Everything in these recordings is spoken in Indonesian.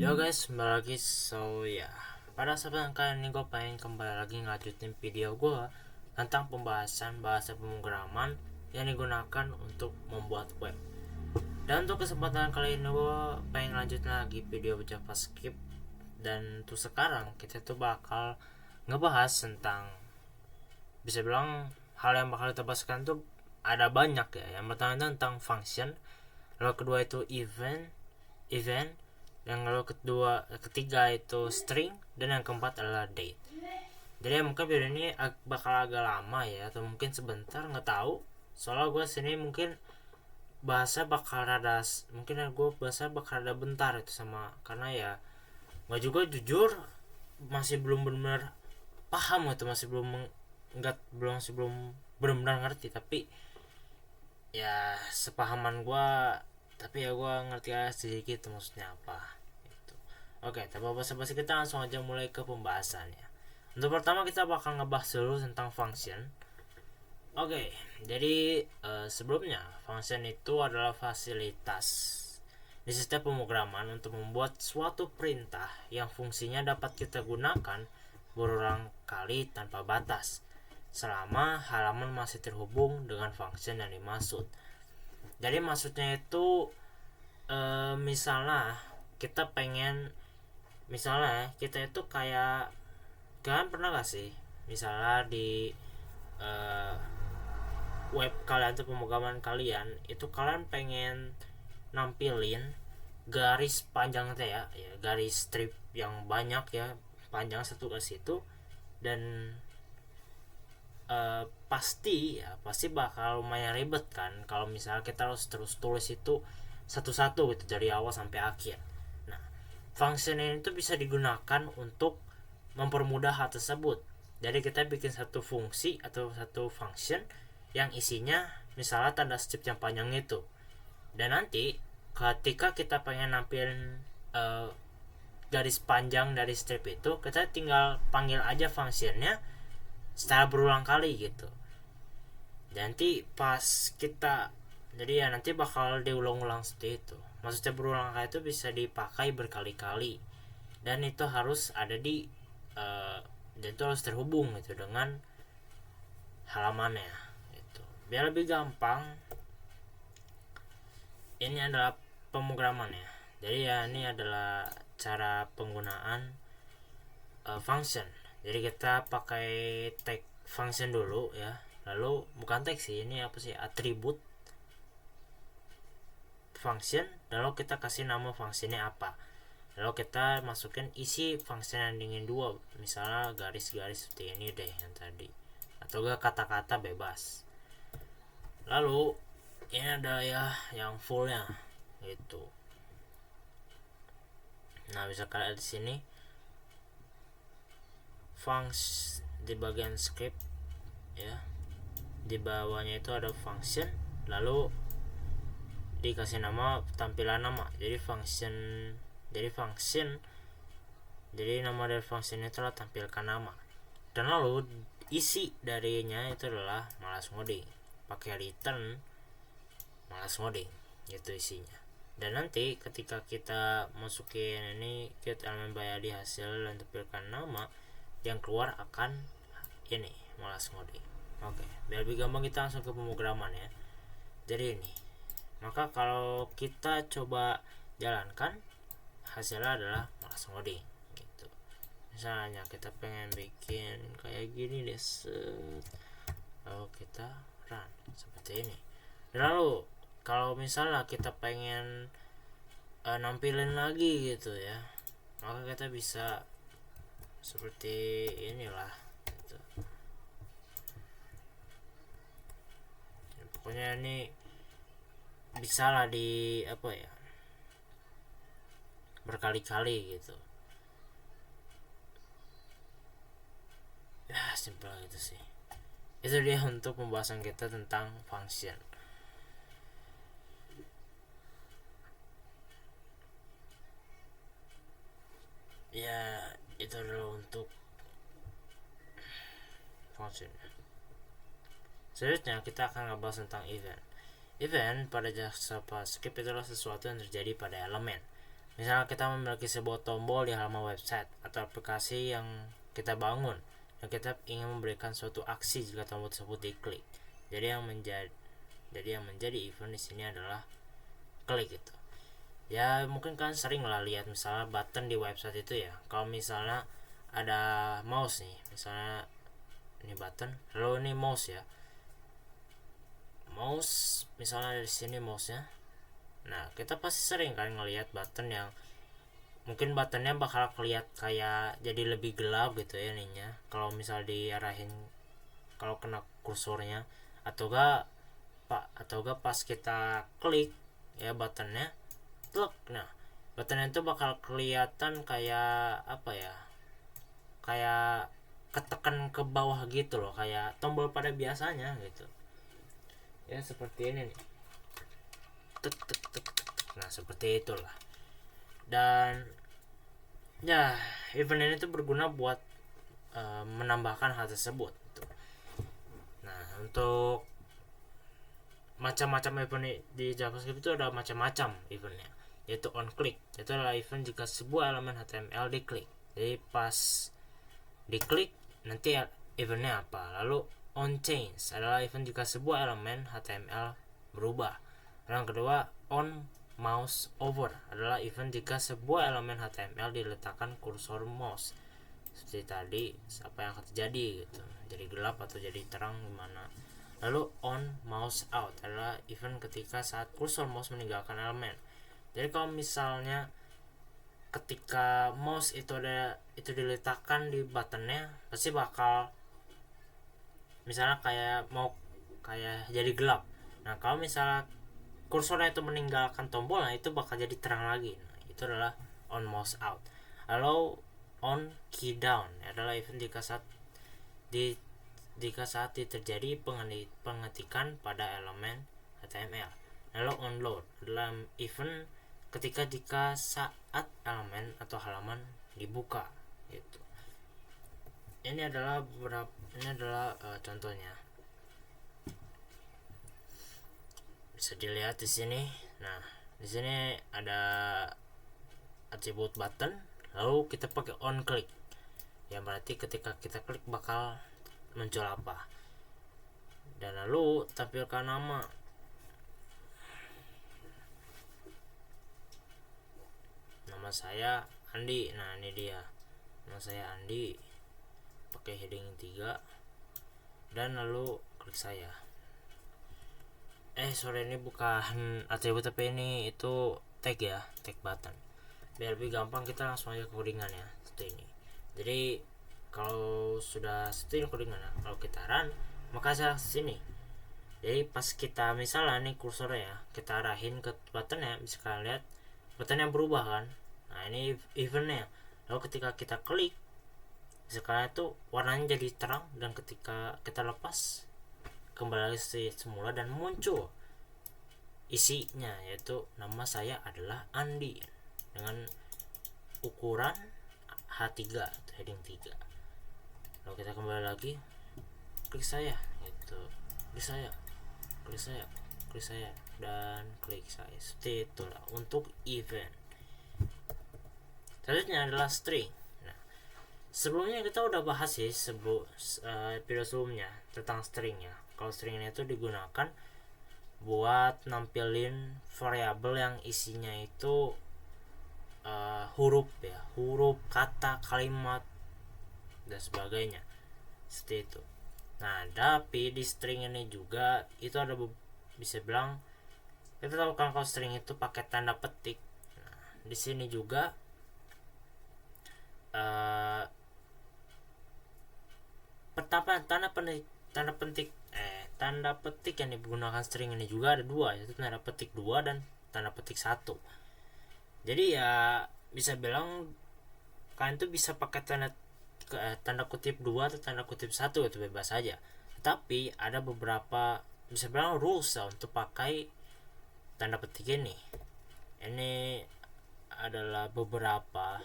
Yo guys, kembali lagi. Pada kesempatan kali ini gue pengen kembali lagi ngelanjutin video gue tentang pembahasan bahasa pemrograman yang digunakan untuk membuat web. Dan untuk kesempatan kali ini gue pengen lanjutin lagi video JavaScript. Dan untuk sekarang kita tuh bakal ngebahas tentang, bisa bilang, hal yang bakal kita bahas sekarang tuh ada banyak ya. Yang pertama tentang function, lalu kedua itu event, yang lalu ketiga itu string, dan yang keempat adalah date. Jadi mungkin video ini bakal agak lama ya, atau mungkin sebentar, nggak tahu. Soalnya gue sini mungkin bahasa bakal rada bentar itu, sama karena ya nggak juga, jujur masih belum benar paham gitu, masih belum benar-benar ngerti, tapi ya sepahaman gue, tapi ya gue ngerti aja sedikit maksudnya apa gitu. Oke, tanpa basa-basi kita langsung aja mulai ke pembahasannya. Untuk pertama kita bakal ngebahas dulu tentang function. Oke, jadi sebelumnya function itu adalah fasilitas di sistem pemrograman untuk membuat suatu perintah yang fungsinya dapat kita gunakan berulang kali tanpa batas selama halaman masih terhubung dengan function yang dimaksud. Jadi maksudnya itu misalnya kita itu kayak, kalian pernah gak sih misalnya di web kalian atau pemrograman kalian itu kalian pengen nampilin garis panjang ya, garis strip yang banyak ya, panjang satu garis itu, dan pasti bakal lumayan ribet kan kalau misalnya kita harus terus tulis itu satu-satu gitu dari awal sampai akhir. Nah, function ini tuh bisa digunakan untuk mempermudah hal tersebut. Jadi kita bikin satu fungsi atau satu function yang isinya misalnya tanda strip yang panjang itu, dan nanti ketika kita pengen nampilin garis panjang dari strip itu, kita tinggal panggil aja functionnya secara berulang kali gitu. Nanti pas kita, jadi ya nanti bakal diulang-ulang seperti itu. Maksudnya berulang kali itu bisa dipakai berkali-kali, dan itu harus ada di dan itu harus terhubung gitu dengan halamannya gitu. Biar lebih gampang, ini adalah pemrogramannya. Jadi ya ini adalah cara penggunaan function. Jadi kita pakai tag function dulu ya, lalu bukan tag sih, ini apa sih, atribut function, lalu kita kasih nama functionnya apa, lalu kita masukin isi function yang ingin dua, misalnya garis-garis seperti ini deh yang tadi, atau enggak kata-kata bebas. Lalu ini ada ya yang fullnya gitu. Nah, bisa kalian di sini function di bagian script ya, di bawahnya itu ada function, lalu dikasih nama tampilan nama. Jadi nama dari function itu adalah tampilkan nama, dan lalu isi darinya itu adalah malas ngoding, pakai return malas ngoding gitu isinya. Dan nanti ketika kita masukin ini get elemen di hasil dan tampilkan nama, yang keluar akan ini malas ngoding. Oke, biar lebih gampang kita langsung ke pemrograman ya. Jadi ini, maka kalau kita coba jalankan, hasilnya adalah malas ngoding gitu. Misalnya kita pengen bikin kayak gini deh, lalu kita run seperti ini. Dan lalu kalau misalnya kita pengen nampilin lagi gitu ya, maka kita bisa seperti inilah gitu. Ya, pokoknya ini bisa lah di apa ya, berkali-kali gitu ya, simpel gitu sih. Itu dia untuk pembahasan kita tentang function. Ya, itu adalah untuk function. Selanjutnya kita akan ngebahas tentang event. Event pada JavaScript adalah sesuatu yang terjadi pada elemen Misalnya kita memiliki sebuah tombol di halaman website atau aplikasi yang kita bangun dan kita ingin memberikan suatu aksi jika tombol tersebut diklik. Jadi yang menjadi event di sini adalah klik itu. Ya mungkin kan sering lah lihat misalnya button di website itu ya. Kalau misalnya ada mouse nih, misalnya ini button, lalu ini mouse ya. Mouse misalnya dari sini mouse-nya. Nah, kita pasti sering kan ngelihat button yang mungkin buttonnya bakal kelihatan kayak jadi lebih gelap gitu ya ininya. Kalau misal diarahin kalau kena kursornya atau gak pas kita klik ya buttonnya, nah buttonnya itu bakal kelihatan kayak apa ya, kayak ketekan ke bawah gitu loh, kayak tombol pada biasanya gitu ya, seperti ini nih, tek tek tek tek. Nah seperti itulah. Dan ya event ini tuh berguna buat menambahkan hal tersebut gitu. Nah untuk macam-macam event di JavaScript itu ada macam-macam eventnya, yaitu on click, itu adalah event jika sebuah elemen HTML diklik. Jadi pas diklik nanti eventnya apa. Lalu on change adalah event jika sebuah elemen HTML berubah. Yang kedua on mouse over adalah event jika sebuah elemen HTML diletakkan kursor mouse. Seperti tadi apa yang akan terjadi gitu, jadi gelap atau jadi terang gimana. Lalu on mouse out adalah event ketika saat kursor mouse meninggalkan elemen. Jadi kalau misalnya ketika mouse itu diletakkan di buttonnya, pasti bakal misalnya kayak jadi gelap. Nah kalau misalnya kursornya itu meninggalkan tombol, nah itu bakal jadi terang lagi. Nah, itu adalah on mouse out. Lalu on key down adalah event jika saat terjadi pengetikan pada elemen HTML. Lalu on load adalah event jika saat elemen atau halaman dibuka gitu. Ini adalah contohnya. Bisa dilihat di sini. Nah, di sini ada atribut button, lalu kita pakai on click. Yang berarti ketika kita klik bakal muncul apa. Dan lalu tampilkan nama. Nama saya Andi. Nah, ini dia. Nama saya Andi. Pakai heading 3. Dan lalu klik saya. Sorry, ini bukan atribut tapi ini itu tag ya, tag button. Biar lebih gampang kita langsung aja ke codingan ya, seperti ini. Jadi kalau sudah seperti codingan ya, kalau kita run maka saya sini. Jadi pas kita misalnya nih kursornya ya, kita arahin ke buttonnya, bisa kalian lihat buttonnya berubah kan. Nah ini eventnya. Lalu ketika kita klik, sekarang itu warnanya jadi terang, dan ketika kita lepas kembali semula dan muncul isinya, yaitu nama saya adalah Andi dengan ukuran H3 atau heading 3. Lalu kita kembali lagi, klik saya gitu, klik saya dan klik saya. Seperti itulah untuk event. Selanjutnya adalah string. Nah, sebelumnya kita udah bahas sih video sebelumnya tentang string ya. Kalau string itu digunakan buat nampilin variabel yang isinya itu huruf ya, huruf, kata, kalimat dan sebagainya, seperti itu. Nah tapi di string ini juga itu ada bisa bilang kita tahu kan kalau string itu pakai tanda petik. Nah di sini juga pertama tanda petik yang digunakan string ini juga ada dua, yaitu tanda petik 2 dan tanda petik 1. Jadi ya bisa bilang kalian tuh bisa pakai tanda kutip 2 atau tanda kutip 1, itu bebas saja. Tapi ada beberapa bisa bilang rules ya untuk pakai tanda petik ini. Ini adalah beberapa.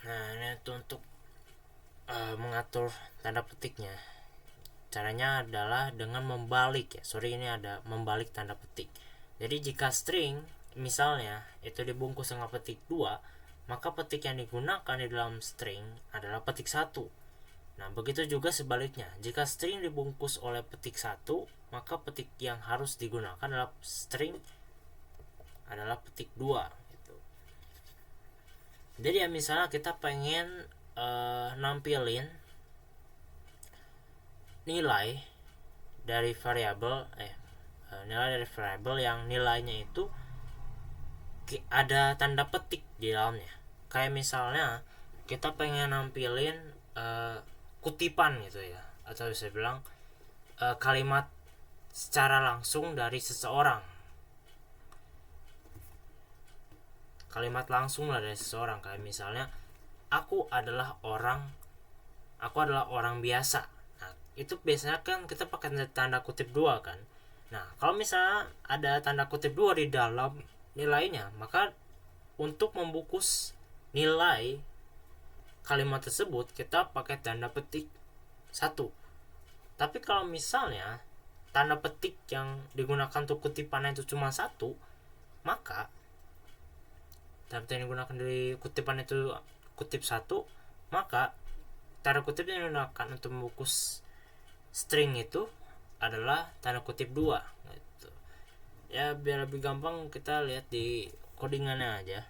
Nah ini untuk mengatur tanda petiknya. Caranya adalah dengan membalik ya. Ini ada membalik tanda petik. Jadi jika string misalnya itu dibungkus dengan petik 2, maka petik yang digunakan di dalam string adalah petik 1. Nah, begitu juga sebaliknya. Jika string dibungkus oleh petik 1, maka petik yang harus digunakan adalah petik 2 gitu. Jadi ya misalnya kita pengen nampilin nilai dari variabel yang nilainya itu ada tanda petik di dalamnya. Kayak misalnya kita pengen nampilin kutipan gitu ya, atau bisa bilang kalimat secara langsung dari seseorang, kalimat langsung lah dari seseorang. Kayak misalnya aku adalah orang biasa. Nah, itu biasanya kan kita pakai tanda kutip 2 kan. Nah, kalau misalnya ada tanda kutip 2 di dalam nilainya, maka untuk membungkus nilai kalimat tersebut kita pakai tanda petik 1. Tapi kalau misalnya tanda petik yang digunakan untuk kutipannya itu cuma 1, maka tanda petik yang digunakan dari kutipan itu kutip 1, maka tanda kutip yang digunakan untuk membungkus string itu adalah tanda kutip 2 gitu. Ya biar lebih gampang kita lihat di codingannya aja.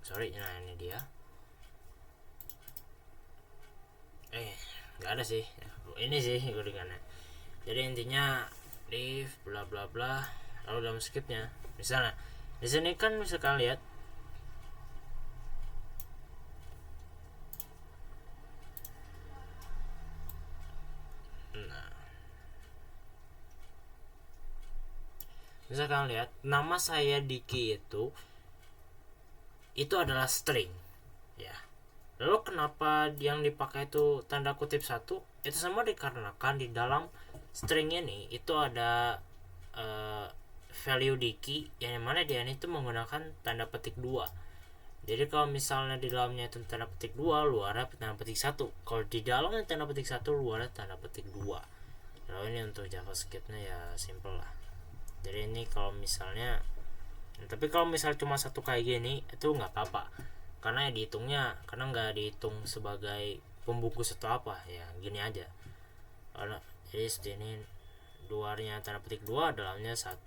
Nah ini dia. Nggak ada sih. Ini sih codingannya. Jadi intinya leave bla bla bla, lalu dalam scriptnya misalnya di sini kan misalkan lihat misalkan lihat nama saya Diki itu adalah string ya. Lalu kenapa yang dipakai itu tanda kutip 1? Itu semua dikarenakan di dalam string ini itu ada value Diki yang mana dia ini tuh menggunakan tanda petik 2. Jadi kalau misalnya di dalamnya itu tanda petik 2, luarnya tanda petik 1. Kalau di dalamnya tanda petik 1, luarnya tanda petik 2. Lalu ini untuk JavaScript-nya ya simple lah. Jadi ini kalau misalnya, tapi kalau misalnya cuma satu kayak gini itu nggak apa-apa, karena ya dihitungnya, karena nggak dihitung sebagai pembungkus atau apa ya, gini aja. Jadi seperti ini, luarnya tanda petik 2, dalamnya 1,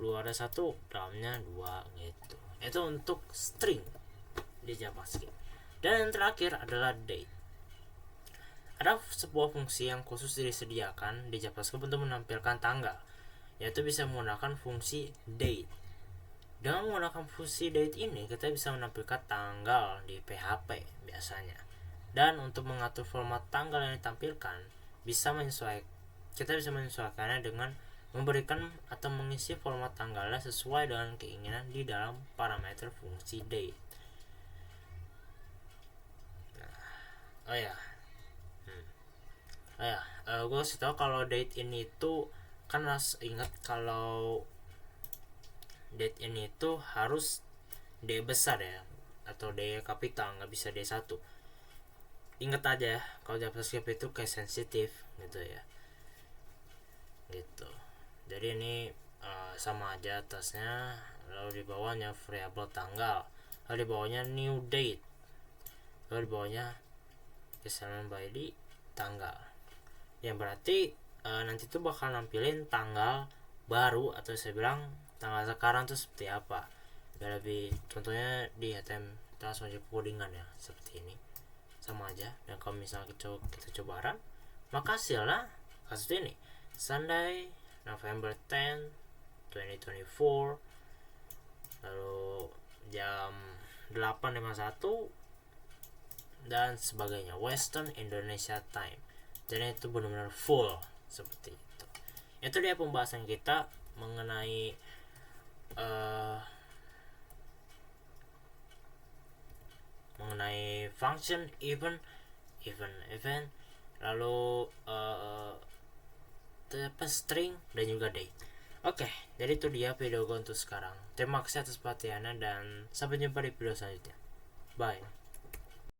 luarnya 1, dalamnya 2 gitu. Itu untuk string di JavaScript. Dan yang terakhir adalah date. Ada sebuah fungsi yang khusus disediakan di JavaScript untuk menampilkan tanggal, yaitu bisa menggunakan fungsi date. Dengan menggunakan fungsi date ini, kita bisa menampilkan tanggal di PHP biasanya. Dan untuk mengatur format tanggal yang ditampilkan, kita bisa menyesuaikannya dengan memberikan atau mengisi format tanggalnya sesuai dengan keinginan di dalam parameter fungsi date. Gue kasih tau kalau date ini tuh kan harus ingat kalau date ini tuh harus D besar ya, atau D kapital, nggak bisa D1. Ingat aja ya, kalau JavaScript itu kayak sensitif gitu ya, gitu. Jadi ini sama aja atasnya, lalu di bawahnya variabel tanggal, lalu di bawahnya new date, lalu di bawahnya assignment by the tanggal, yang berarti nanti tuh bakal nampilin tanggal baru, atau saya bilang tanggal sekarang tuh seperti apa. Biar lebih, contohnya di HTML kita langsung aja codingan ya, seperti ini sama aja. Dan kalau misalnya kita coba run, maka hasilnya kasus ini Sunday November 10 2024, lalu jam 8.51 dan sebagainya, Western Indonesia Time. Jadi itu benar-benar full seperti itu. Itu dia pembahasan kita mengenai function, event, lalu string dan juga date. Oke, jadi itu dia video gue untuk sekarang. Terima kasih atas perhatiannya dan sampai jumpa di video selanjutnya. Bye.